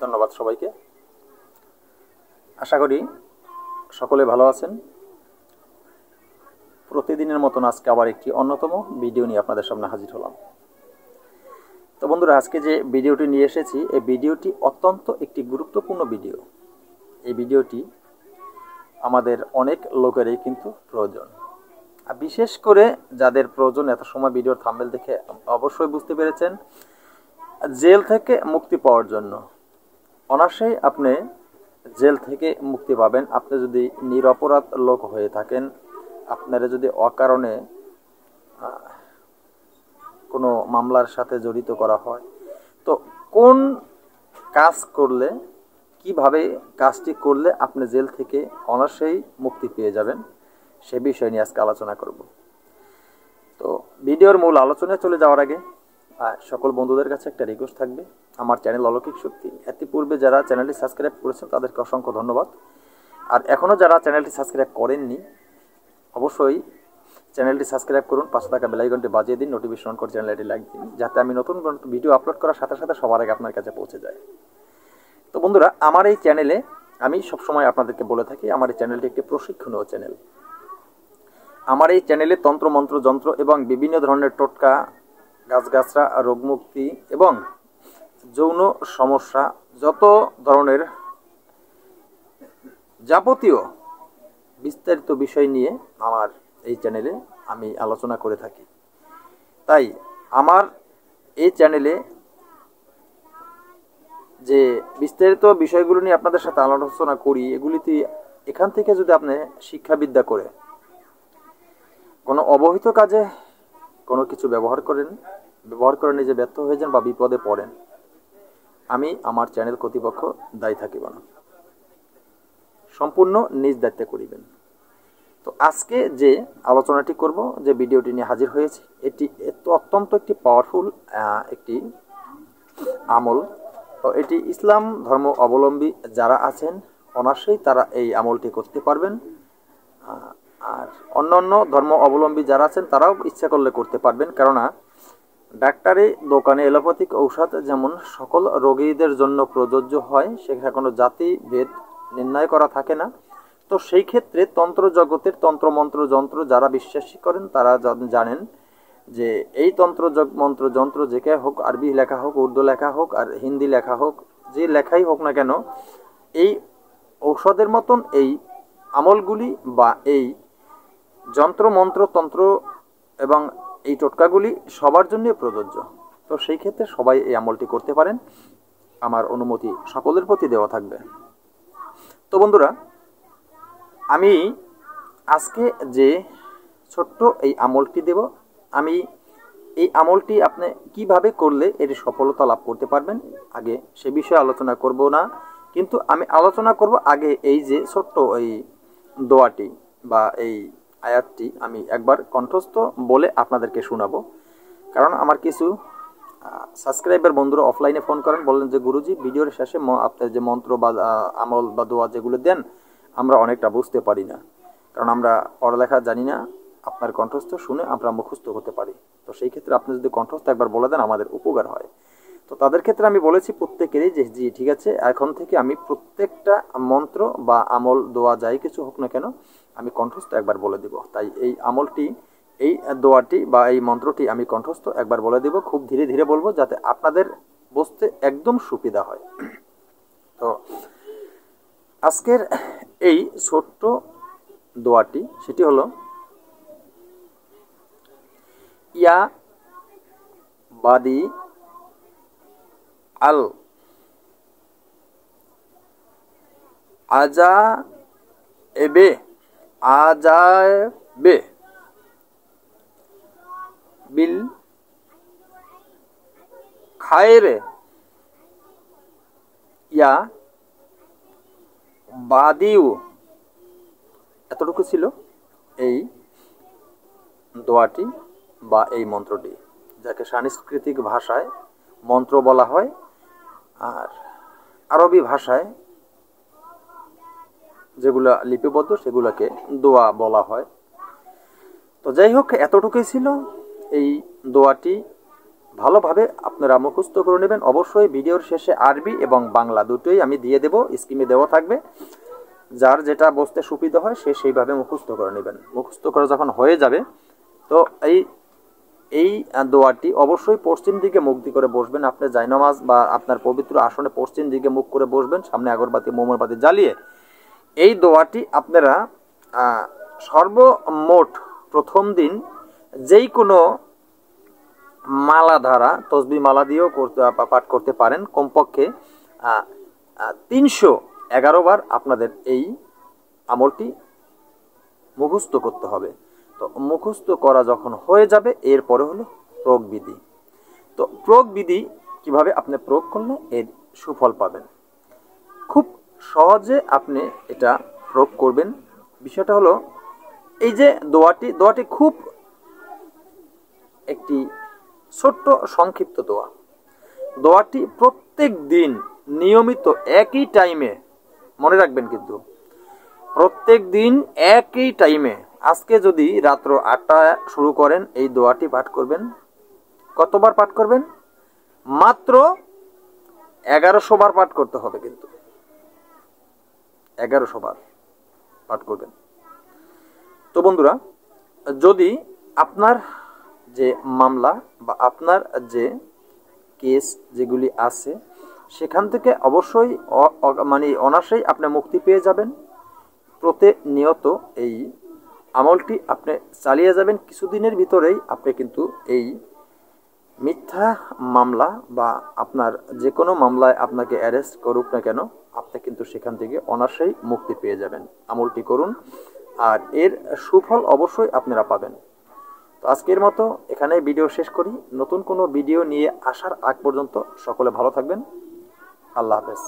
ধন্যবাদ সবাইকে। আশা করি সকলে ভালো আছেন। প্রতিদিনের মতন আজকে আবার একটি অন্যতম ভিডিও নিয়ে আপনাদের সামনে হাজির হলাম। তো বন্ধুরা, আজকে যে ভিডিওটি নিয়ে এসেছি, এই ভিডিওটি অত্যন্ত একটি গুরুত্বপূর্ণ ভিডিও। এই ভিডিওটি আমাদের অনেক লোকেরই কিন্তু প্রয়োজন, আর বিশেষ করে যাদের প্রয়োজন, এত সময় ভিডিওর থাম্বনেল দেখে অবশ্যই বুঝতে পেরেছেন, জেল থেকে মুক্তি পাওয়ার জন্য। অনায়াসেই আপনি জেল থেকে মুক্তি পাবেন আপনি যদি নিরপরাধ লোক হয়ে থাকেন। আপনারা যদি অকারণে কোনো মামলার সাথে জড়িত করা হয়, তো কোন কাজ করলে, কিভাবে কাজটি করলে আপনি জেল থেকে অনায়াসেই মুক্তি পেয়ে যাবেন, সে বিষয় নিয়ে আজকে আলোচনা করব। তো ভিডিওর মূল আলোচনায় চলে যাওয়ার আগে সকল বন্ধুদের কাছে একটা রিকোয়েস্ট থাকবে, আমার চ্যানেল অলৌকিক শক্তি ইতিপূর্বে যারা চ্যানেলটি সাবস্ক্রাইব করেছেন তাদেরকে অসংখ্য ধন্যবাদ। আর এখনও যারা চ্যানেলটি সাবস্ক্রাইব করেননি, অবশ্যই চ্যানেলটি সাবস্ক্রাইব করুন, পাশে থাকা বেল আইকনটি বাজিয়ে দিন, নোটিফিকেশন অন করে চ্যানেলটি লাইক দিন, যাতে আমি নতুন ভিডিও আপলোড করার সাথে সাথে সবার আগে আপনার কাছে পৌঁছে যায়। তো বন্ধুরা, আমার এই চ্যানেলে আমি সবসময় আপনাদেরকে বলে থাকি, আমার এই চ্যানেলটি একটি প্রশিক্ষণীয় চ্যানেল। আমার এই চ্যানেলে তন্ত্র মন্ত্র যন্ত্র এবং বিভিন্ন ধরনের টোটকা, গাছগাছরা, রোগমুক্তি এবং যৌন সমস্যা, যত ধরনের যাবতীয় বিস্তারিত বিষয় নিয়ে আমার এই চ্যানেলে আমি আলোচনা করে থাকি। তাই আমার এই চ্যানেলে যে বিস্তারিত বিষয়গুলো নিয়ে আপনাদের সাথে আলোচনা করি, এগুলিতে এখান থেকে যদি আপনি শিক্ষাবিদ্যা করে কোনো অবহিত কাজে কোনো কিছু ব্যবহার করে নিজে ব্যর্থ হয়ে যান বা বিপদে পড়েন, আমি আমার চ্যানেল কর্তৃপক্ষ দায়ী থাকিব না, সম্পূর্ণ নিজ দায়িত্বে করিবেন। তো আজকে যে আলোচনাটি করব, যে ভিডিওটি নিয়ে হাজির হয়েছে, এটি অত্যন্ত একটি পাওয়ারফুল একটি আমল। তো এটি ইসলাম ধর্ম অবলম্বী যারা আছেন অনায়াসেই তারা এই আমলটি করতে পারবেন, আর অন্যান্য ধর্ম অবলম্বী যারা আছেন তারাও ইচ্ছা করলে করতে পারবেন। কেননা ডাক্তারি দোকানে এলোপ্যাথিক ঔষধ যেমন সকল রোগীদের জন্য প্রযোজ্য হয়, সেখানে কোনো জাতি ভেদ নির্ণয় করা থাকে না। তো সেই ক্ষেত্রে তন্ত্র জগতের তন্ত্রমন্ত্র যন্ত্র যারা বিশ্বাসী করেন তারা জানেন যে এই তন্ত্র মন্ত্র যন্ত্র যেকে হোক, আরবি লেখা হোক, উর্দু লেখা হোক, আর হিন্দি লেখা হোক, যে লেখাই হোক না কেন, এই ঔষধের মতন এই আমলগুলি বা এই যন্ত্র মন্ত্র তন্ত্র এবং এই টোটকাগুলি সবার জন্যই প্রযোজ্য। তো সেই ক্ষেত্রে সবাই এই আমলটি করতে পারেন, আমার অনুমতি সকলের প্রতি দেওয়া থাকবে। তো বন্ধুরা, আমি আজকে যে ছোট্ট এই আমলটি দেব, আমি এই আমলটি আপনি কিভাবে করলে এর সফলতা লাভ করতে পারবেন আগে সে বিষয়ে আলোচনা করব না, কিন্তু আমি আলোচনা করব আগে এই যে ছোট্ট এই দোয়াটি বা এই আয়াতটি আমি একবার কণ্ঠস্থ বলে আপনাদেরকে শোনাবো। কারণ আমার কিছু সাবস্ক্রাইবার বন্ধুরা অফলাইনে ফোন করেন, বললেন যে গুরুজি ভিডিওর শেষে আপনার যে মন্ত্র বা আমল বা দোয়া যেগুলো দেন আমরা অনেকটা বুঝতে পারি না, কারণ আমরা পড়ালেখা জানি না, আপনার কণ্ঠস্থ শুনে আমরা মুখস্থ করতে পারি। তো সেই ক্ষেত্রে আপনি যদি কণ্ঠস্থ একবার বলে দেন আমাদের উপকার হয়। তো তাদের ক্ষেত্রে আমি বলেছি প্রত্যেকেরই যে জি ঠিক আছে, এখন থেকে আমি প্রত্যেকটা মন্ত্র বা আমল দোয়া যাই কিছু হোক না কেন আমি কণ্ঠস্থ একবার বলে দিব। তাই এই আমলটি, এই দোয়াটি বা এই মন্ত্রটি আমি কণ্ঠস্থ একবার বলে দিব, খুব ধীরে ধীরে বলবো যাতে আপনাদের বুঝতে একদম সুবিধা হয়। তো আজকের এই ছোট্ট দোয়াটি সেটি হলো ইয়া বাদি আল আজা এবে আজাবে বিল খায়রে ইয়া বাদিউ। এতটুকু ছিল এই দোয়াটি বা এই মন্ত্রটি, যাকে সাংস্কৃতিক ভাষায় মন্ত্র বলা হয়, আর আরবি ভাষায় যেগুলো লিপিবদ্ধ সেগুলোকে দোয়া বলা হয়। তো যাই হোক, এতটুকুই ছিল এই দোয়াটি ভালোভাবে আপনারা মুখস্থ করে নেবেন। অবশ্যই ভিডিওর শেষে আরবি এবং বাংলা দুটোই আমি দিয়ে দেবো, স্ক্রিনে দেওয়া থাকবে। যার যেটা বুঝতে সুবিধা হয় সে সেইভাবে মুখস্থ করে নেবেন। মুখস্থ করে যখন হয়ে যাবে তো এই দোয়াটি অবশ্যই পশ্চিম দিকে মুখ দিয়ে করে বসবেন। আপনি জায়নামাজ বা আপনার পবিত্র আসনে পশ্চিম দিকে মুখ করে বসবেন, সামনে আগরবাতি মোমবাতি জ্বালিয়ে। এই দোয়াটি আপনারা সর্বমোট প্রথম দিন যেই কোনো মালা দ্বারা তসবি মালা দিয়েও পাঠ করতে পারেন। কমপক্ষে 311 বার আপনাদের এই আমলটি মুখস্থ করতে হবে। তো মুখস্থ করা যখন হয়ে যাবে এরপরে হলো প্রয়োগ বিধি। তো প্রয়োগ বিধি কীভাবে আপনি প্রয়োগ করলে এর সুফল পাবেন, খুব সহজে আপনি এটা প্রয়োগ করবেন। বিষয়টা হলো এই যে দোয়াটি খুব একটি ছোট্ট সংক্ষিপ্ত দোয়াটি প্রত্যেক দিন নিয়মিত একই টাইমে মনে রাখবেন, কিন্তু প্রত্যেক দিন একই টাইমে। আজকে যদি রাত্র 8টায় শুরু করেন এই দোয়াটি পাঠ করবেন। কতবার পাঠ করবেন? মাত্র 1100 বার পাঠ করতে হবে, কিন্তু 1100 বার পাঠ করবেন। তো বন্ধুরা, যদি আপনার যে মামলা বা আপনার যে কেস যেগুলি আছে সেখান থেকে অবশ্যই মানে অনায়াসেই আপনি মুক্তি পেয়ে যাবেন। প্রতিনিয়ত এই আমলটি আপনি চালিয়ে যাবেন। কিছুদিনের ভিতরেই আপনি কিন্তু এই মিথ্যা মামলা বা আপনার যে কোনো মামলায় আপনাকে অ্যারেস্ট করুক না কেন, আপনি কিন্তু সেখান থেকে অনায়াসেই মুক্তি পেয়ে যাবেন। আমলটি করুন, আর এর সুফল অবশ্যই আপনারা পাবেন। তো আজকের মতো এখানেই ভিডিও শেষ করি। নতুন কোনো ভিডিও নিয়ে আসার আগ পর্যন্ত সকলে ভালো থাকবেন। আল্লাহ হাফেজ।